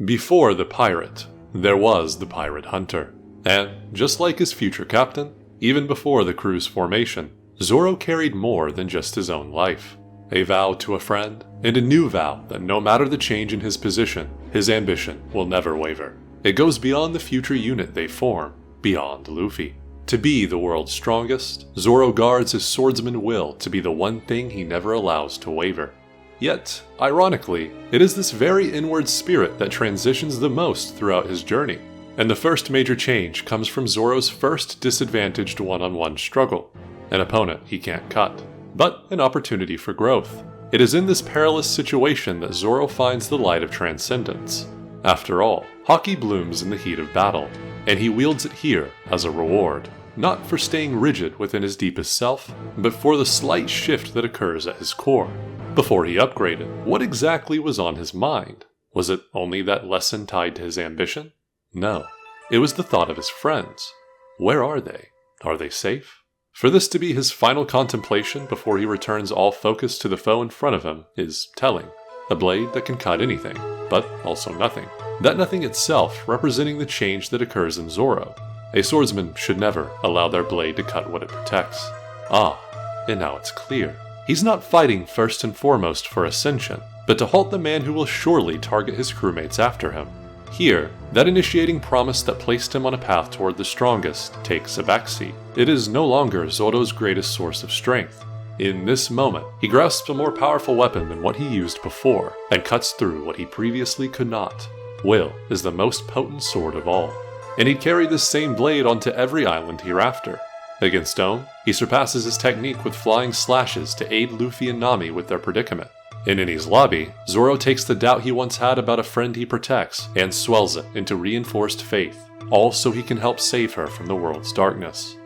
Before the pirate, there was the pirate hunter. And, just like his future captain, even before the crew's formation, Zoro carried more than just his own life. A vow to a friend, and a new vow that no matter the change in his position, his ambition will never waver. It goes beyond the future unit they form, beyond Luffy. To be the world's strongest, Zoro guards his swordsman will to be the one thing he never allows to waver. Yet, ironically, it is this very inward spirit that transitions the most throughout his journey. And the first major change comes from Zoro's first disadvantaged one-on-one struggle. An opponent he can't cut, but an opportunity for growth. It is in this perilous situation that Zoro finds the light of transcendence. After all, Haki blooms in the heat of battle, and he wields it here as a reward. Not for staying rigid within his deepest self, but for the slight shift that occurs at his core. Before he upgraded, what exactly was on his mind? Was it only that lesson tied to his ambition? No. It was the thought of his friends. Where are they? Are they safe? For this to be his final contemplation before he returns all focus to the foe in front of him is telling. A blade that can cut anything, but also nothing. That nothing itself representing the change that occurs in Zoro. A swordsman should never allow their blade to cut what it protects. And now it's clear. He's not fighting first and foremost for ascension, but to halt the man who will surely target his crewmates after him. Here, that initiating promise that placed him on a path toward the strongest takes a backseat. It is no longer Zoro's greatest source of strength. In this moment, he grasps a more powerful weapon than what he used before, and cuts through what he previously could not. Will is the most potent sword of all, and he'd carry this same blade onto every island hereafter. Against Ohm, he surpasses his technique with flying slashes to aid Luffy and Nami with their predicament. In Enies lobby, Zoro takes the doubt he once had about a friend he protects and swells it into reinforced faith, all so he can help save her from the world's darkness.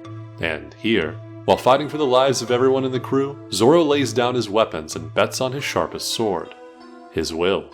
And here, while fighting for the lives of everyone in the crew, Zoro lays down his weapons and bets on his sharpest sword, his will.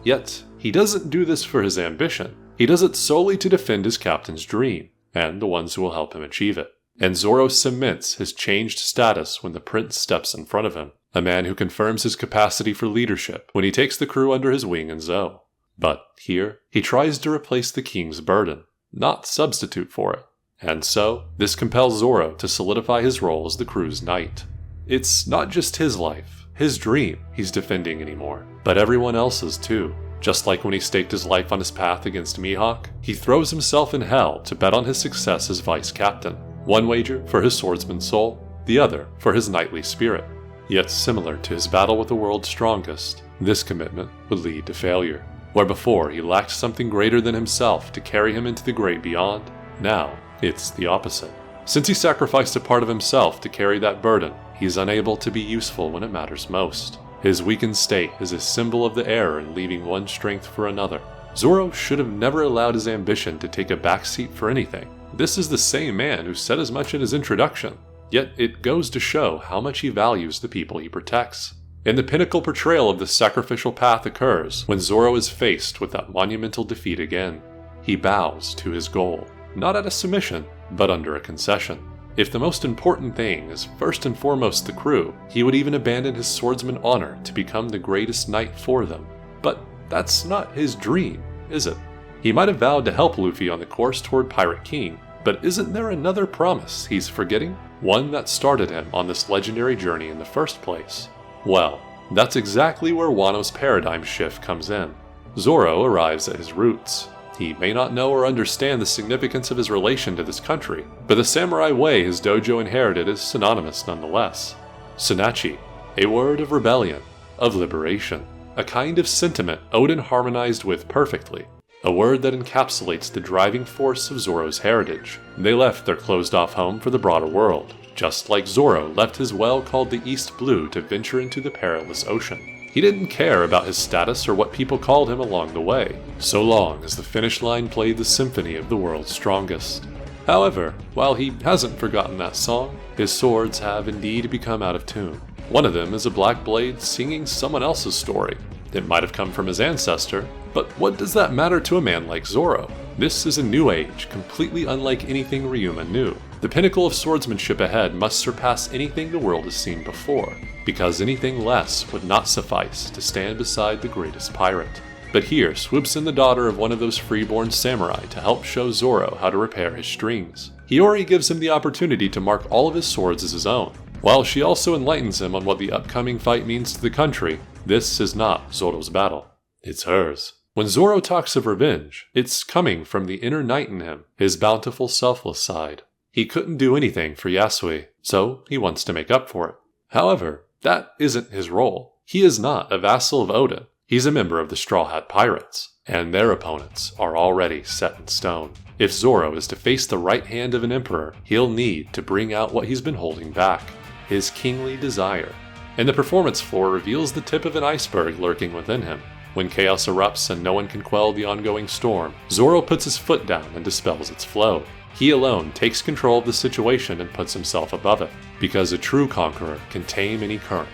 Yet, he doesn't do this for his ambition. He does it solely to defend his captain's dream, and the ones who will help him achieve it. And Zoro cements his changed status when the prince steps in front of him, a man who confirms his capacity for leadership when he takes the crew under his wing in Zou. But here, he tries to replace the king's burden, not substitute for it. And so, this compels Zoro to solidify his role as the crew's knight. It's not just his life, his dream he's defending anymore, but everyone else's too. Just like when he staked his life on his path against Mihawk, he throws himself in hell to bet on his success as vice captain. One wager for his swordsman's soul, the other for his knightly spirit. Yet similar to his battle with the world's strongest, this commitment would lead to failure. Where before he lacked something greater than himself to carry him into the great beyond, now it's the opposite. Since he sacrificed a part of himself to carry that burden, he is unable to be useful when it matters most. His weakened state is a symbol of the error in leaving one strength for another. Zoro should have never allowed his ambition to take a backseat for anything. This is the same man who said as much in his introduction, yet it goes to show how much he values the people he protects. And the pinnacle portrayal of this sacrificial path occurs when Zoro is faced with that monumental defeat again. He bows to his goal, not at a submission, but under a concession. If the most important thing is first and foremost the crew, he would even abandon his swordsman honor to become the greatest knight for them. But that's not his dream, is it? He might have vowed to help Luffy on the course toward Pirate King, but isn't there another promise he's forgetting? One that started him on this legendary journey in the first place? Well, that's exactly where Wano's paradigm shift comes in. Zoro arrives at his roots. He may not know or understand the significance of his relation to this country, but the samurai way his dojo inherited is synonymous nonetheless. Sunachi, a word of rebellion, of liberation, a kind of sentiment Oden harmonized with perfectly. A word that encapsulates the driving force of Zoro's heritage. They left their closed-off home for the broader world, just like Zoro left his well called the East Blue to venture into the perilous ocean. He didn't care about his status or what people called him along the way, so long as the finish line played the symphony of the world's strongest. However, while he hasn't forgotten that song, his swords have indeed become out of tune. One of them is a black blade singing someone else's story. It might have come from his ancestor, but what does that matter to a man like Zoro? This is a new age, completely unlike anything Ryuma knew. The pinnacle of swordsmanship ahead must surpass anything the world has seen before, because anything less would not suffice to stand beside the greatest pirate. But here swoops in the daughter of one of those freeborn samurai to help show Zoro how to repair his strings. Hiyori gives him the opportunity to mark all of his swords as his own. While she also enlightens him on what the upcoming fight means to the country, this is not Zoro's battle. It's hers. When Zoro talks of revenge, it's coming from the inner knight in him, his bountiful, selfless side. He couldn't do anything for Yasui, so he wants to make up for it. However, that isn't his role. He is not a vassal of Oden. He's a member of the Straw Hat Pirates, and their opponents are already set in stone. If Zoro is to face the right hand of an emperor, he'll need to bring out what he's been holding back, his kingly desire. And the performance floor reveals the tip of an iceberg lurking within him. When chaos erupts and no one can quell the ongoing storm, Zoro puts his foot down and dispels its flow. He alone takes control of the situation and puts himself above it, because a true conqueror can tame any current.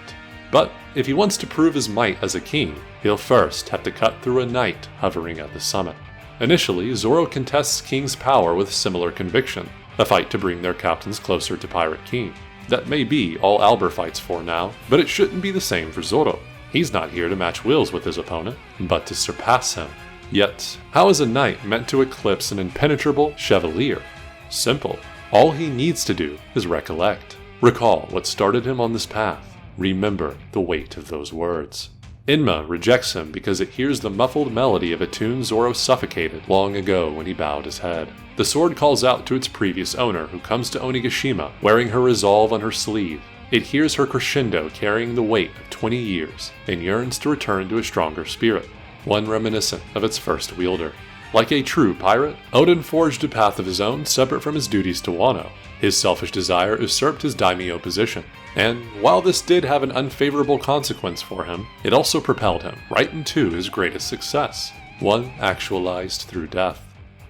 But if he wants to prove his might as a king, he'll first have to cut through a knight hovering at the summit. Initially, Zoro contests King's power with similar conviction, a fight to bring their captains closer to Pirate King. That may be all Albert fights for now, but it shouldn't be the same for Zoro. He's not here to match wills with his opponent, but to surpass him. Yet, how is a knight meant to eclipse an impenetrable chevalier? Simple. All he needs to do is recollect. Recall what started him on this path. Remember the weight of those words. Inma rejects him because it hears the muffled melody of a tune Zoro suffocated long ago when he bowed his head. The sword calls out to its previous owner, who comes to Onigashima wearing her resolve on her sleeve. It hears her crescendo carrying the weight of 20 years and yearns to return to a stronger spirit, one reminiscent of its first wielder. Like a true pirate, Oden forged a path of his own separate from his duties to Wano. His selfish desire usurped his daimyo position, and while this did have an unfavorable consequence for him, it also propelled him right into his greatest success, one actualized through death.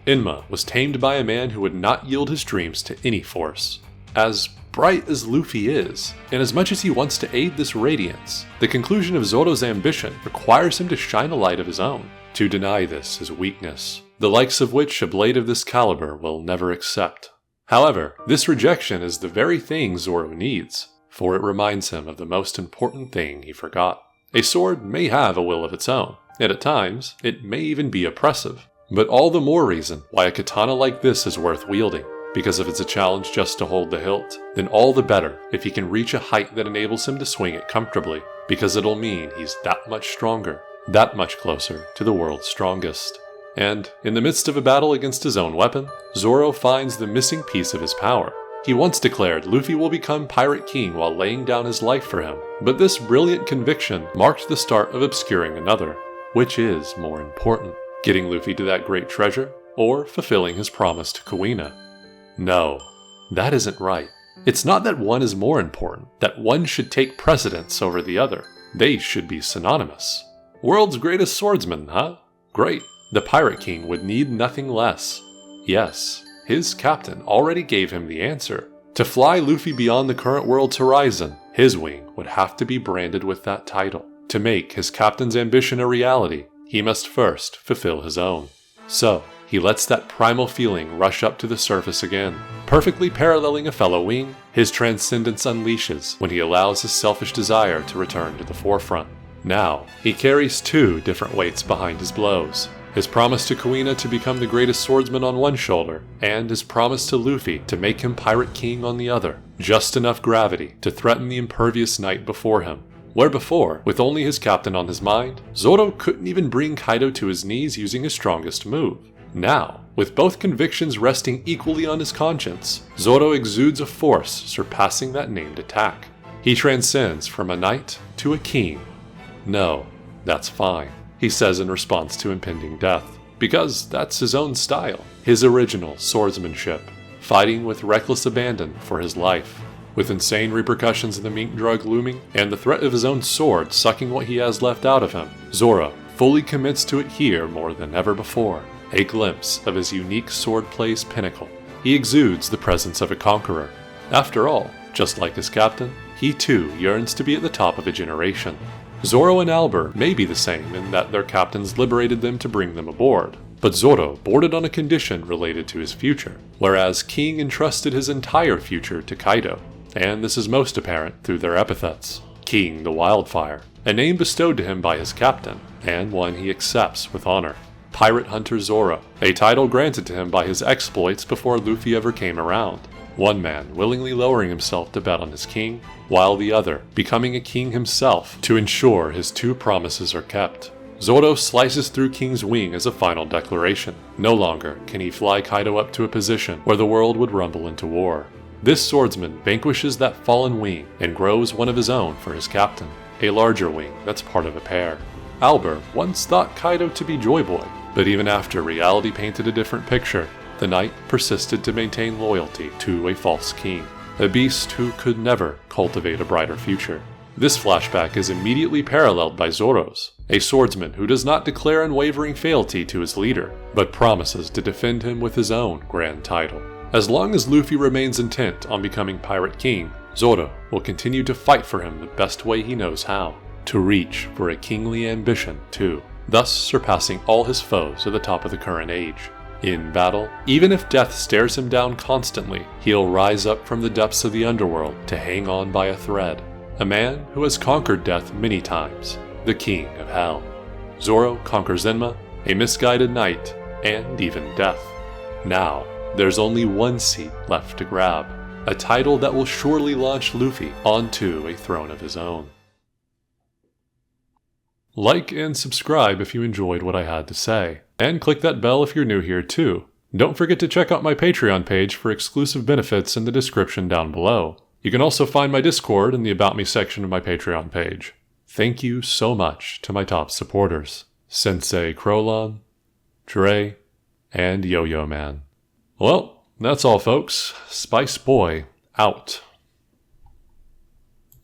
Inma was tamed by a man who would not yield his dreams to any force. As bright as Luffy is, and as much as he wants to aid this radiance, the conclusion of Zoro's ambition requires him to shine a light of his own. To deny this is weakness, the likes of which a blade of this caliber will never accept. However, this rejection is the very thing Zoro needs, for it reminds him of the most important thing he forgot. A sword may have a will of its own, and at times, it may even be oppressive. But all the more reason why a katana like this is worth wielding, because if it's a challenge just to hold the hilt, then all the better if he can reach a height that enables him to swing it comfortably, because it'll mean he's that much stronger, that much closer to the world's strongest. And in the midst of a battle against his own weapon, Zoro finds the missing piece of his power. He once declared Luffy will become Pirate King while laying down his life for him, but this brilliant conviction marked the start of obscuring another. Which is more important, getting Luffy to that great treasure, or fulfilling his promise to Kuina? No, that isn't right. It's not that one is more important, that one should take precedence over the other. They should be synonymous. World's greatest swordsman, huh? Great. The Pirate King would need nothing less. Yes, his captain already gave him the answer. To fly Luffy beyond the current world's horizon, his wing would have to be branded with that title. To make his captain's ambition a reality, he must first fulfill his own. So, he lets that primal feeling rush up to the surface again. Perfectly paralleling a fellow wing, his transcendence unleashes when he allows his selfish desire to return to the forefront. Now, he carries two different weights behind his blows. His promise to Kuina to become the greatest swordsman on one shoulder, and his promise to Luffy to make him Pirate King on the other. Just enough gravity to threaten the impervious knight before him. Where before, with only his captain on his mind, Zoro couldn't even bring Kaido to his knees using his strongest move. Now, with both convictions resting equally on his conscience, Zoro exudes a force surpassing that named attack. He transcends from a knight to a king. No, that's fine, he says in response to impending death, because that's his own style, his original swordsmanship, fighting with reckless abandon for his life. With insane repercussions of the mink drug looming, and the threat of his own sword sucking what he has left out of him, Zoro fully commits to it here more than ever before. A glimpse of his unique swordplay's pinnacle. He exudes the presence of a conqueror. After all, just like his captain, he too yearns to be at the top of a generation. Zoro and Albert may be the same in that their captains liberated them to bring them aboard, but Zoro boarded on a condition related to his future, whereas King entrusted his entire future to Kaido, and this is most apparent through their epithets. King the Wildfire. a name bestowed to him by his captain, and one he accepts with honor. Pirate Hunter Zoro, a title granted to him by his exploits before Luffy ever came around. One man willingly lowering himself to bet on his king, while the other becoming a king himself to ensure his two promises are kept. Zoro slices through King's wing as a final declaration. No longer can he fly Kaido up to a position where the world would rumble into war. This swordsman vanquishes that fallen wing and grows one of his own for his captain, a larger wing that's part of a pair. Albert once thought Kaido to be Joy Boy, but even after reality painted a different picture, the knight persisted to maintain loyalty to a false king, a beast who could never cultivate a brighter future. This flashback is immediately paralleled by Zoro's, a swordsman who does not declare unwavering fealty to his leader, but promises to defend him with his own grand title. As long as Luffy remains intent on becoming Pirate King, Zoro will continue to fight for him the best way he knows how, to reach for a kingly ambition too, thus surpassing all his foes at the top of the current age. In battle, even if death stares him down constantly, he'll rise up from the depths of the underworld to hang on by a thread. A man who has conquered death many times, the King of Hell. Zoro conquers Enma, a misguided knight, and even death. Now, there's only one seat left to grab, a title that will surely launch Luffy onto a throne of his own. Like and subscribe if you enjoyed what I had to say, and click that bell if you're new here too. Don't forget to check out my Patreon page for exclusive benefits in the description down below. You can also find my Discord in the About Me section of my Patreon page. Thank you so much to my top supporters, Sensei Krolon, Dre, and Yo-Yo Man. Well, that's all folks. Spice Boy, out.